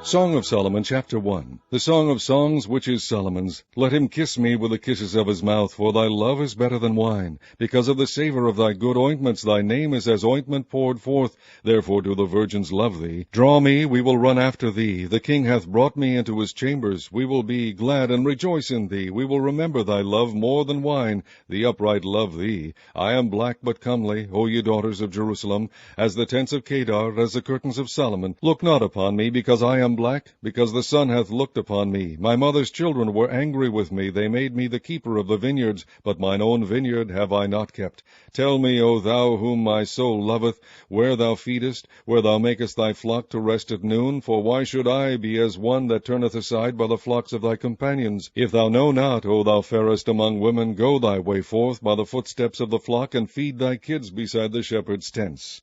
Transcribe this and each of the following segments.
Song of Solomon, chapter 1. The Song of Songs, which is Solomon's. Let him kiss me with the kisses of his mouth, for thy love is better than wine. Because of the savor of thy good ointments, thy name is as ointment poured forth. Therefore do the virgins love thee. Draw me, we will run after thee. The king hath brought me into his chambers. We will be glad and rejoice in thee. We will remember thy love more than wine. The upright love thee. I am black but comely, O ye daughters of Jerusalem, as the tents of Kedar, as the curtains of Solomon. Look not upon me, because I am black, because the sun hath looked upon me. My mother's children were angry with me. They made me the keeper of the vineyards, but mine own vineyard have I not kept. Tell me, O thou whom my soul loveth, where thou feedest, where thou makest thy flock to rest at noon. For why should I be as one that turneth aside by the flocks of thy companions? If thou know not, O thou fairest among women, go thy way forth by the footsteps of the flock, and feed thy kids beside the shepherd's tents.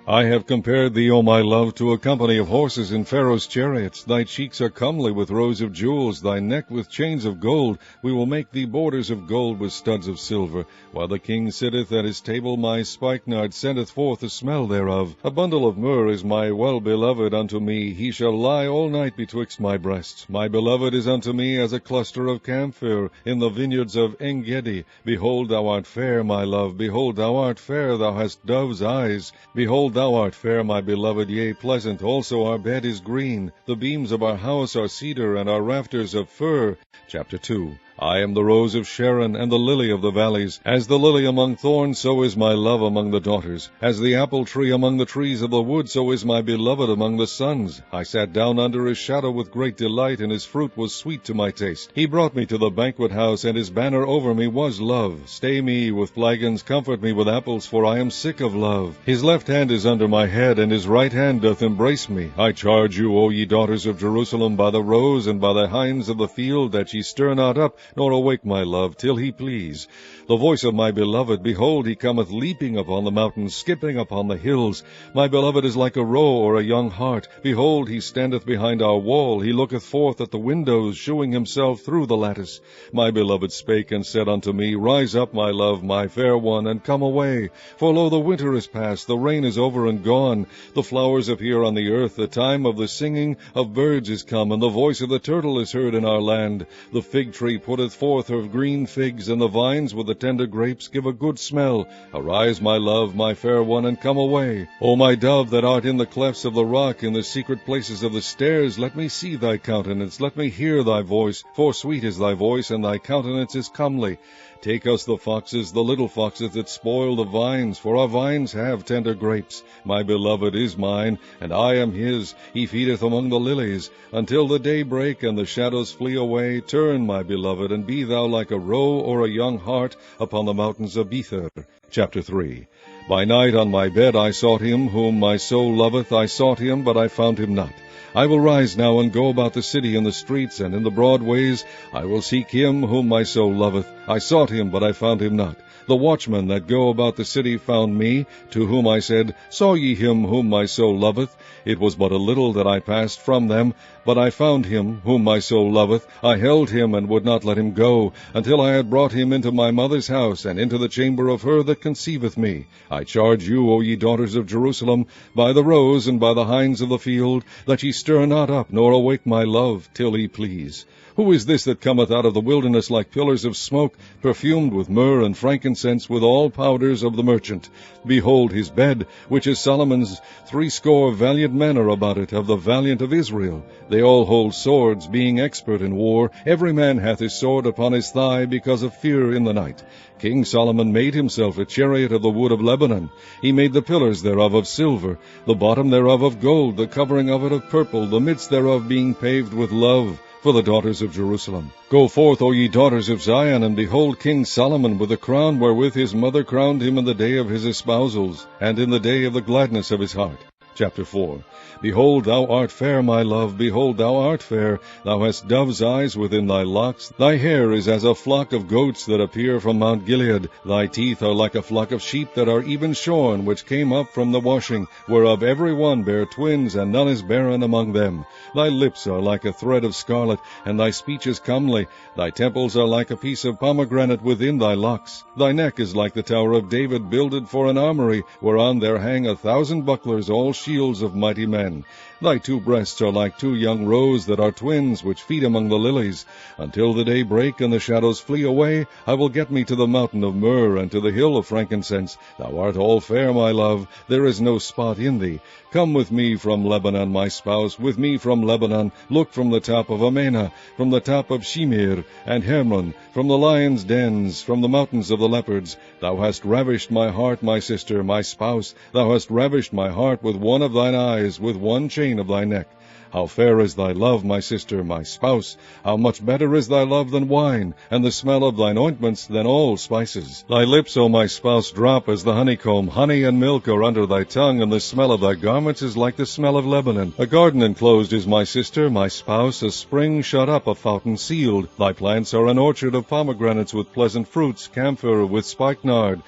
I have compared thee, O my love, to a company of horses in Pharaoh's chariots. Thy cheeks are comely with rows of jewels, thy neck with chains of gold. We will make thee borders of gold with studs of silver. While the king sitteth at his table, my spikenard sendeth forth the smell thereof. A bundle of myrrh is my well-beloved unto me. He shall lie all night betwixt my breasts. My beloved is unto me as a cluster of camphor in the vineyards of En-gedi. Behold, thou art fair, my love. Behold, thou art fair. Thou hast dove's eyes. Behold, thou art fair, my beloved, yea, pleasant. Also our bed is green. The beams of our house are cedar, and our rafters of fir. Chapter 2. I am the rose of Sharon, and the lily of the valleys. As the lily among thorns, so is my love among the daughters. As the apple tree among the trees of the wood, so is my beloved among the sons. I sat down under his shadow with great delight, and his fruit was sweet to my taste. He brought me to the banquet house, and his banner over me was love. Stay me with flagons, comfort me with apples, for I am sick of love. His left hand is under my head, and his right hand doth embrace me. I charge you, O ye daughters of Jerusalem, by the roes and by the hinds of the field, that ye stir not up, nor awake my love, till he please. The voice of my beloved, behold, he cometh leaping upon the mountains, skipping upon the hills. My beloved is like a roe or a young hart. Behold, he standeth behind our wall. He looketh forth at the windows, shewing himself through the lattice. My beloved spake and said unto me, Rise up, my love, my fair one, and come away. For lo, the winter is past, the rain is over and gone. The flowers appear on the earth. The time of the singing of birds is come, and the voice of the turtle is heard in our land. The fig tree putteth forth her green figs, and the vines with the tender grapes give a good smell. Arise, my love, my fair one, and come away. O my dove, that art in the clefts of the rock, in the secret places of the stairs, let me see thy countenance, let me hear thy voice. For sweet is thy voice, and thy countenance is comely. Take us the foxes, the little foxes that spoil the vines, for our vines have tender grapes. My beloved is mine, and I am his. He feedeth among the lilies. Until the day break and the shadows flee away, turn, my beloved, and be thou like a roe or a young hart upon the mountains of Bether. Chapter 3. By night on my bed I sought him, whom my soul loveth. I sought him, but I found him not. I will rise now and go about the city in the streets and in the broad ways. I will seek him whom my soul loveth. I sought him, but I found him not. The watchmen that go about the city found me, to whom I said, Saw ye him whom my soul loveth? It was but a little that I passed from them, but I found him whom my soul loveth. I held him and would not let him go, until I had brought him into my mother's house, and into the chamber of her that conceiveth me. I charge you, O ye daughters of Jerusalem, by the roes and by the hinds of the field, that ye stir not up, nor awake my love, till he please. Who is this that cometh out of the wilderness like pillars of smoke, perfumed with myrrh and frankincense, with all powders of the merchant? Behold his bed, which is Solomon's. 80 valiant men are about it, of the valiant of Israel. They all hold swords, being expert in war. Every man hath his sword upon his thigh, because of fear in the night. King Solomon made himself a chariot of the wood of Lebanon. He made the pillars thereof of silver, the bottom thereof of gold, the covering of it of purple, the midst thereof being paved with love, for the daughters of Jerusalem. Go forth, O ye daughters of Zion, and behold King Solomon with the crown wherewith his mother crowned him in the day of his espousals, and in the day of the gladness of his heart. Chapter 4. Behold, thou art fair, my love, behold, thou art fair. Thou hast dove's eyes within thy locks. Thy hair is as a flock of goats that appear from Mount Gilead. Thy teeth are like a flock of sheep that are even shorn, which came up from the washing, whereof every one bare twins, and none is barren among them. Thy lips are like a thread of scarlet, and thy speech is comely. Thy temples are like a piece of pomegranate within thy locks. Thy neck is like the tower of David, builded for an armory, whereon there hang 1,000 bucklers, all shields of mighty men. Thy 2 breasts are like 2 young roes that are twins, which feed among the lilies. Until the day break and the shadows flee away, I will get me to the mountain of myrrh and to the hill of frankincense. Thou art all fair, my love, there is no spot in thee. Come with me from Lebanon, my spouse, with me from Lebanon. Look from the top of Amana, from the top of Shimir and Hermon, from the lions' dens, from the mountains of the leopards. Thou hast ravished my heart, my sister, my spouse. Thou hast ravished my heart with one of thine eyes, with one chain of thy neck. How fair is thy love, my sister, my spouse! How much better is thy love than wine, and the smell of thine ointments than all spices! Thy lips, O my spouse, drop as the honeycomb. Honey and milk are under thy tongue, and the smell of thy garments is like the smell of Lebanon. A garden enclosed is my sister, my spouse, a spring shut up, a fountain sealed. Thy plants are an orchard of pomegranates with pleasant fruits, camphor with spikenard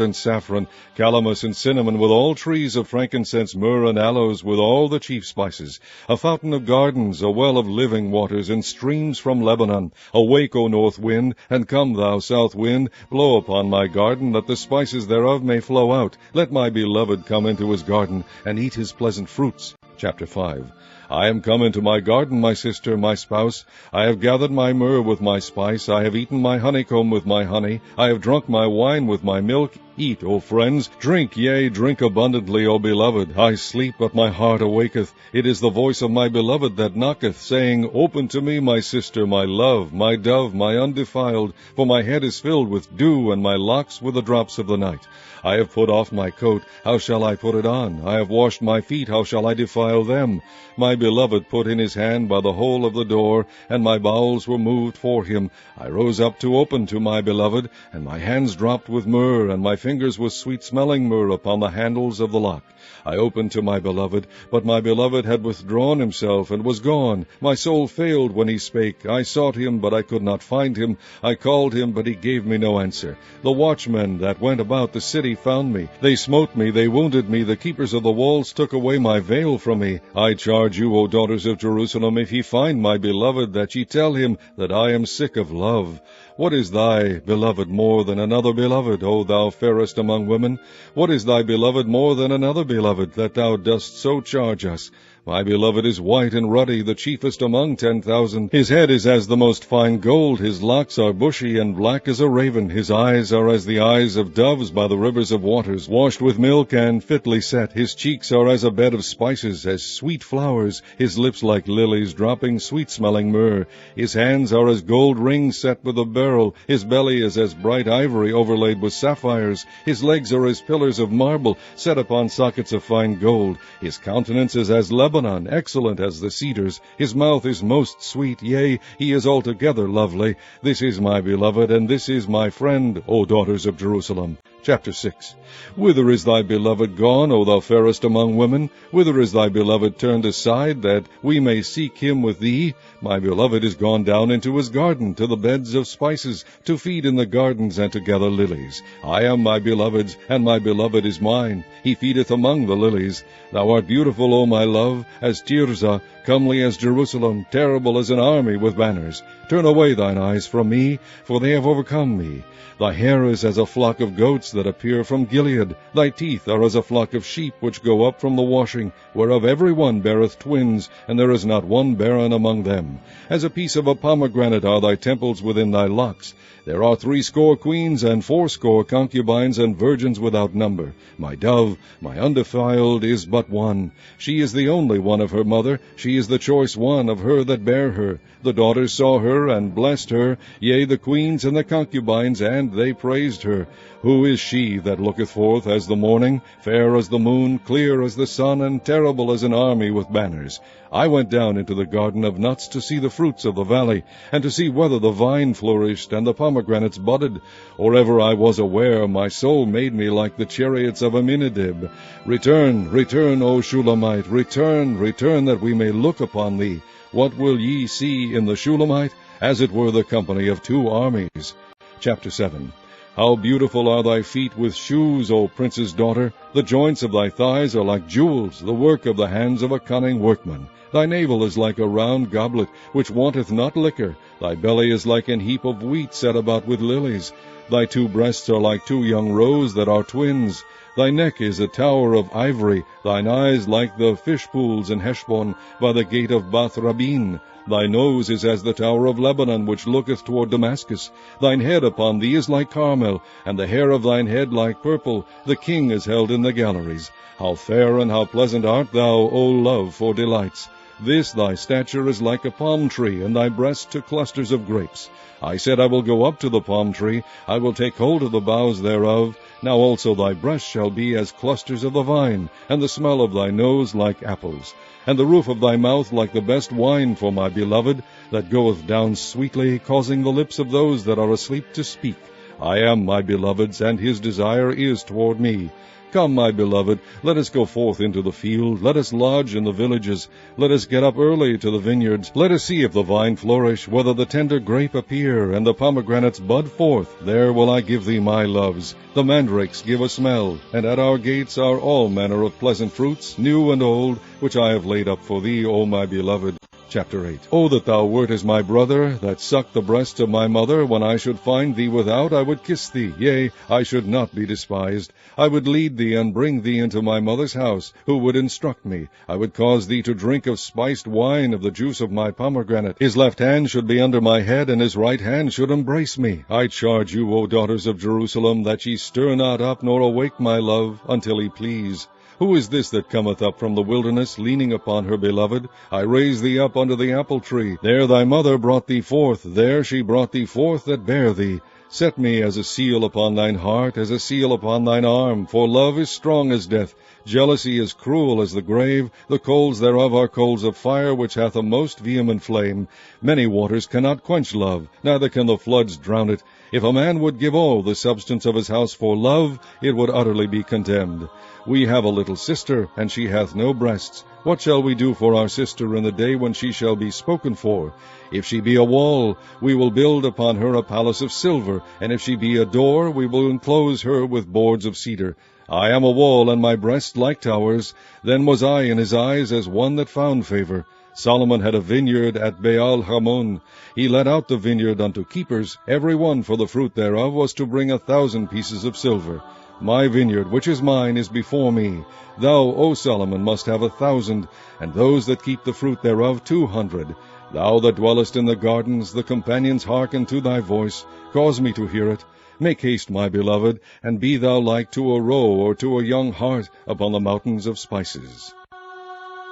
and saffron, calamus and cinnamon, with all trees of frankincense, myrrh and aloes, with all the chief spices. A fountain of gardens, a well of living waters, and streams from Lebanon. Awake, O north wind, and come, thou south wind, blow upon my garden, that the spices thereof may flow out. Let my beloved come into his garden, and eat his pleasant fruits. Chapter 5. I am come into my garden, my sister, my spouse. I have gathered my myrrh with my spice. I have eaten my honeycomb with my honey. I have drunk my wine with my milk. Eat, O friends, drink, yea, drink abundantly, O beloved. I sleep, but my heart awaketh. It is the voice of my beloved that knocketh, saying, Open to me, my sister, my love, my dove, my undefiled, for my head is filled with dew, and my locks with the drops of the night. I have put off my coat, how shall I put it on? I have washed my feet, how shall I defile them? My beloved put in his hand by the hole of the door, and my bowels were moved for him. I rose up to open to my beloved, and my hands dropped with myrrh, and my fingers with sweet-smelling myrrh upon the handles of the lock. I opened to my beloved, but my beloved had withdrawn himself, and was gone. My soul failed when he spake. I sought him, but I could not find him. I called him, but he gave me no answer. The watchmen that went about the city found me. They smote me, they wounded me. The keepers of the walls took away my veil from me. I charge you, O daughters of Jerusalem, if ye find my beloved, that ye tell him that I am sick of love. What is thy beloved more than another beloved, O thou fairest among women? What is thy beloved more than another beloved, that thou dost so charge us? My beloved is white and ruddy, the chiefest among 10,000. His head is as the most fine gold, his locks are bushy and black as a raven. His eyes are as the eyes of doves by the rivers of waters, washed with milk and fitly set. His cheeks are as a bed of spices, as sweet flowers. His lips like lilies, dropping sweet-smelling myrrh. His hands are as gold rings set with a beryl. His belly is as bright ivory overlaid with sapphires. His legs are as pillars of marble, set upon sockets of fine gold. His countenance is as Lebanon, excellent as the cedars. His mouth is most sweet, yea, he is altogether lovely. This is my beloved, and this is my friend, O daughters of Jerusalem. Chapter 6. Whither is thy beloved gone, O thou fairest among women? Whither is thy beloved turned aside, that we may seek him with thee? My beloved is gone down into his garden, to the beds of spices, to feed in the gardens and to gather lilies. I am my beloved's, and my beloved is mine. He feedeth among the lilies. Thou art beautiful, O my love, as Tirzah, comely as Jerusalem, terrible as an army with banners. Turn away thine eyes from me, for they have overcome me. Thy hair is as a flock of goats that appear from Gilead. Thy teeth are as a flock of sheep which go up from the washing, whereof every one beareth twins, and there is not one barren among them. As a piece of a pomegranate are thy temples within thy locks. There are 80 queens, and 80 concubines, and virgins without number. My dove, my undefiled, is but one. She is the only one of her mother. She is the choice one of her that bare her. The daughters saw her, and blessed her, yea, the queens and the concubines, and they praised her. Who is she that looketh forth as the morning, fair as the moon, clear as the sun, and terrible as an army with banners? I went down into the garden of nuts to see the fruits of the valley, and to see whether the vine flourished, and the pomegranates budded. Or ever I was aware, my soul made me like the chariots of Aminadab. Return, return, O Shulamite, return, return, that we may look upon thee. What will ye see in the Shulamite? As it were the company of 2 armies. Chapter 7. How beautiful are thy feet with shoes, O prince's daughter! The joints of thy thighs are like jewels, the work of the hands of a cunning workman. Thy navel is like a round goblet, which wanteth not liquor. Thy belly is like an heap of wheat set about with lilies. Thy 2 breasts are like 2 young roes that are twins. Thy neck is a tower of ivory, thine eyes like the fish pools in Heshbon, by the gate of Bath Rabbin. Thy nose is as the tower of Lebanon, which looketh toward Damascus. Thine head upon thee is like Carmel, and the hair of thine head like purple. The king is held in the galleries. How fair and how pleasant art thou, O love, for delights! This thy stature is like a palm tree, and thy breast to clusters of grapes. I said, I will go up to the palm tree, I will take hold of the boughs thereof. Now also thy breast shall be as clusters of the vine, and the smell of thy nose like apples, and the roof of thy mouth like the best wine for my beloved, that goeth down sweetly, causing the lips of those that are asleep to speak. I am my beloved's, and his desire is toward me. Come, my beloved, let us go forth into the field, let us lodge in the villages, let us get up early to the vineyards, let us see if the vine flourish, whether the tender grape appear, and the pomegranates bud forth. There will I give thee my loves. The mandrakes give a smell, and at our gates are all manner of pleasant fruits, new and old, which I have laid up for thee, O my beloved. Chapter 8. O that thou wert as my brother, that sucked the breast of my mother. When I should find thee without, I would kiss thee. Yea, I should not be despised. I would lead thee and bring thee into my mother's house, who would instruct me. I would cause thee to drink of spiced wine, of the juice of my pomegranate. His left hand should be under my head, and his right hand should embrace me. I charge you, O daughters of Jerusalem, that ye stir not up, nor awake my love, until he please. Who is this that cometh up from the wilderness, leaning upon her beloved? I raised thee up under the apple tree. There thy mother brought thee forth. There she brought thee forth that bare thee. Set me as a seal upon thine heart, as a seal upon thine arm. For love is strong as death. Jealousy is cruel as the grave. The coals thereof are coals of fire, which hath a most vehement flame. Many waters cannot quench love, neither can the floods drown it. If a man would give all the substance of his house for love, it would utterly be contemned. We have a little sister, and she hath no breasts. What shall we do for our sister in the day when she shall be spoken for? If she be a wall, we will build upon her a palace of silver, and if she be a door, we will enclose her with boards of cedar. I am a wall, and my breasts like towers. Then was I in his eyes as one that found favor. Solomon had a vineyard at Baal-Hamon. He let out the vineyard unto keepers. Every one for the fruit thereof was to bring 1,000 pieces of silver. My vineyard, which is mine, is before me. Thou, O Solomon, must have 1,000, and those that keep the fruit thereof 200. Thou that dwellest in the gardens, the companions hearken to thy voice. Cause me to hear it. Make haste, my beloved, and be thou like to a roe or to a young hart upon the mountains of spices.